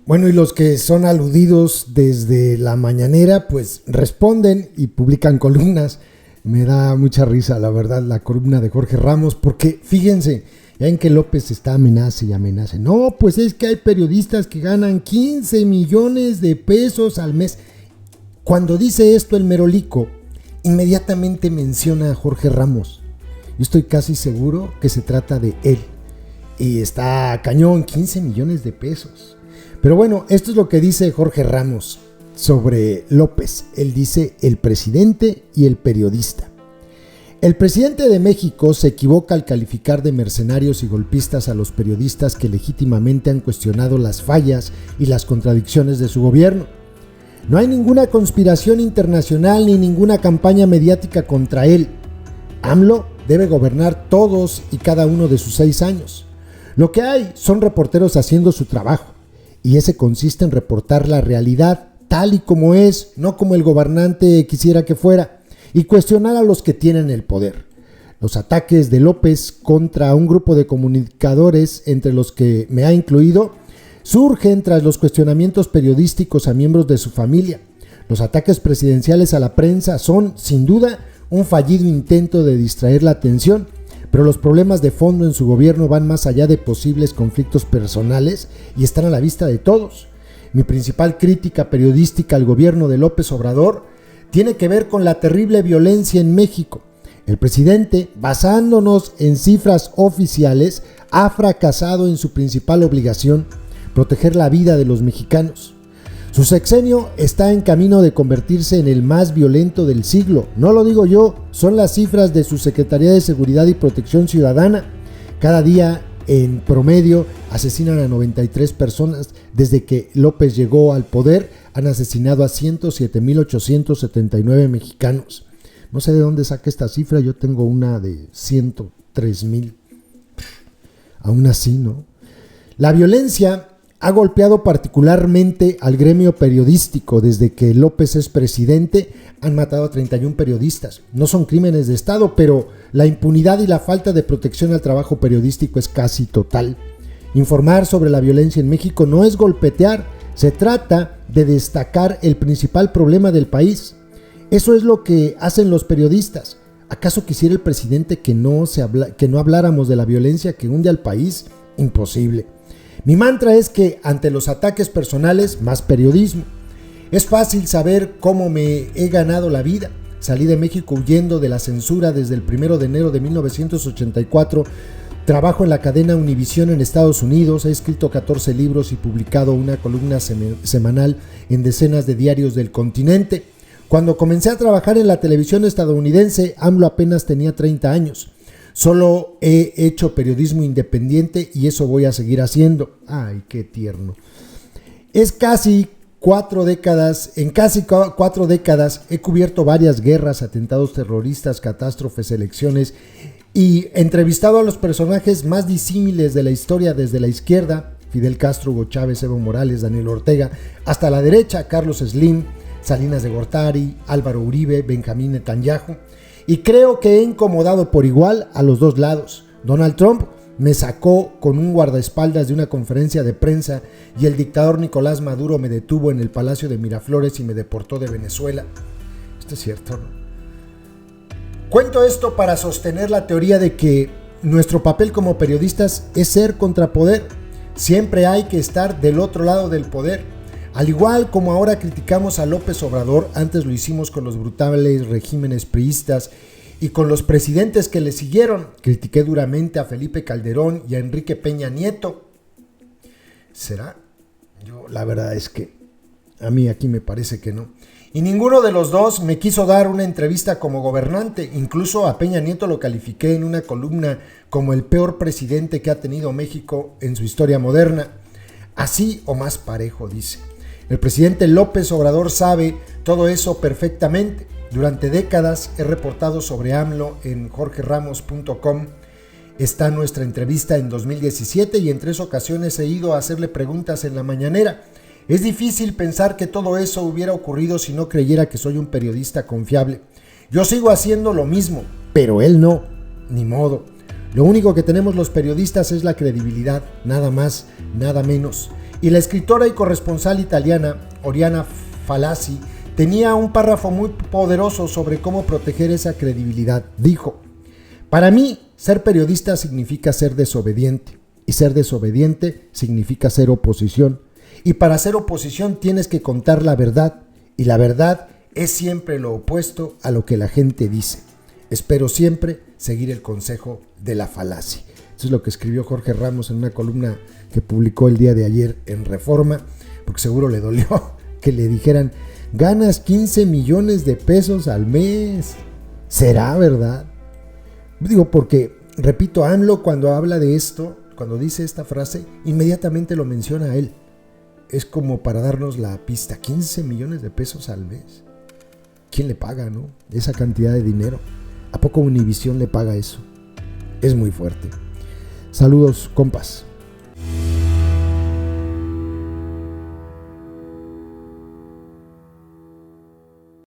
Bueno, y los que son aludidos desde la mañanera, pues responden y publican columnas. Me da mucha risa, la verdad, la columna de Jorge Ramos, porque fíjense, ya en que López está amenace y amenace. No, pues es que hay periodistas que ganan 15 millones de pesos al mes. Cuando dice esto el Merolico, inmediatamente menciona a Jorge Ramos. Yo estoy casi seguro que se trata de él. Y está cañón, 15 millones de pesos. Pero bueno, esto es lo que dice Jorge Ramos sobre López. Él dice el presidente y el periodista. El presidente de México se equivoca al calificar de mercenarios y golpistas a los periodistas que legítimamente han cuestionado las fallas y las contradicciones de su gobierno. No hay ninguna conspiración internacional ni ninguna campaña mediática contra él. AMLO debe gobernar todos y cada uno de sus 6 años. Lo que hay son reporteros haciendo su trabajo, y ese consiste en reportar la realidad tal y como es, no como el gobernante quisiera que fuera, y cuestionar a los que tienen el poder. Los ataques de López contra un grupo de comunicadores, entre los que me ha incluido, surgen tras los cuestionamientos periodísticos a miembros de su familia. Los ataques presidenciales a la prensa son, sin duda, un fallido intento de distraer la atención, pero los problemas de fondo en su gobierno van más allá de posibles conflictos personales y están a la vista de todos. Mi principal crítica periodística al gobierno de López Obrador tiene que ver con la terrible violencia en México. El presidente, basándonos en cifras oficiales, ha fracasado en su principal obligación, proteger la vida de los mexicanos. Su sexenio está en camino de convertirse en el más violento del siglo. No lo digo yo, son las cifras de su Secretaría de Seguridad y Protección Ciudadana. Cada día, en promedio, asesinan a 93 personas. Desde que López llegó al poder, han asesinado a 107,879 mexicanos. No sé de dónde saca esta cifra, yo tengo una de 103,000. Aún así, ¿no? La violencia ha golpeado particularmente al gremio periodístico. Desde que López es presidente, han matado a 31 periodistas. No son crímenes de Estado, pero la impunidad y la falta de protección al trabajo periodístico es casi total. Informar sobre la violencia en México no es golpetear, se trata de destacar el principal problema del país. Eso es lo que hacen los periodistas. ¿Acaso quisiera el presidente que no habláramos de la violencia que hunde al país? Imposible. Mi mantra es que ante los ataques personales, más periodismo. Es fácil saber cómo me he ganado la vida. Salí de México huyendo de la censura desde el 1 de enero de 1984. Trabajo en la cadena Univisión en Estados Unidos. He escrito 14 libros y publicado una columna semanal en decenas de diarios del continente. Cuando comencé a trabajar en la televisión estadounidense, AMLO apenas tenía 30 años. Solo he hecho periodismo independiente y eso voy a seguir haciendo. Ay, qué tierno. En casi 4 décadas he cubierto varias guerras, atentados terroristas, catástrofes, elecciones y entrevistado a los personajes más disímiles de la historia, desde la izquierda, Fidel Castro, Hugo Chávez, Evo Morales, Daniel Ortega, hasta la derecha, Carlos Slim, Salinas de Gortari, Álvaro Uribe, Benjamín Netanyahu. Y creo que he incomodado por igual a los dos lados. Donald Trump me sacó con un guardaespaldas de una conferencia de prensa y el dictador Nicolás Maduro me detuvo en el Palacio de Miraflores y me deportó de Venezuela. Esto es cierto, ¿no? Cuento esto para sostener la teoría de que nuestro papel como periodistas es ser contrapoder. Siempre hay que estar del otro lado del poder. Al igual como ahora criticamos a López Obrador, antes lo hicimos con los brutales regímenes priistas y con los presidentes que le siguieron. Critiqué duramente a Felipe Calderón y a Enrique Peña Nieto. ¿Será? Yo la verdad es que a mí aquí me parece que no. Y ninguno de los dos me quiso dar una entrevista como gobernante. Incluso a Peña Nieto lo califiqué en una columna como el peor presidente que ha tenido México en su historia moderna. Así o más parejo, dice. El presidente López Obrador sabe todo eso perfectamente. Durante décadas he reportado sobre AMLO en jorgeramos.com. Está nuestra entrevista en 2017 y en 3 ocasiones he ido a hacerle preguntas en la mañanera. Es difícil pensar que todo eso hubiera ocurrido si no creyera que soy un periodista confiable. Yo sigo haciendo lo mismo, pero él no. Ni modo. Lo único que tenemos los periodistas es la credibilidad, nada más, nada menos. Y la escritora y corresponsal italiana Oriana Fallaci tenía un párrafo muy poderoso sobre cómo proteger esa credibilidad. Dijo: para mí, ser periodista significa ser desobediente, y ser desobediente significa ser oposición. Y para ser oposición tienes que contar la verdad, y la verdad es siempre lo opuesto a lo que la gente dice. Espero siempre seguir el consejo de la Fallaci. Eso es lo que escribió Jorge Ramos en una columna que publicó el día de ayer en Reforma, porque seguro le dolió que le dijeran: ganas 15 millones de pesos al mes. ¿Será verdad? Digo, porque, repito, AMLO cuando habla de esto, cuando dice esta frase, inmediatamente lo menciona a él. Es como para darnos la pista: 15 millones de pesos al mes. ¿Quién le paga, no? Esa cantidad de dinero. ¿A poco Univisión le paga eso? Es muy fuerte. Saludos, compas.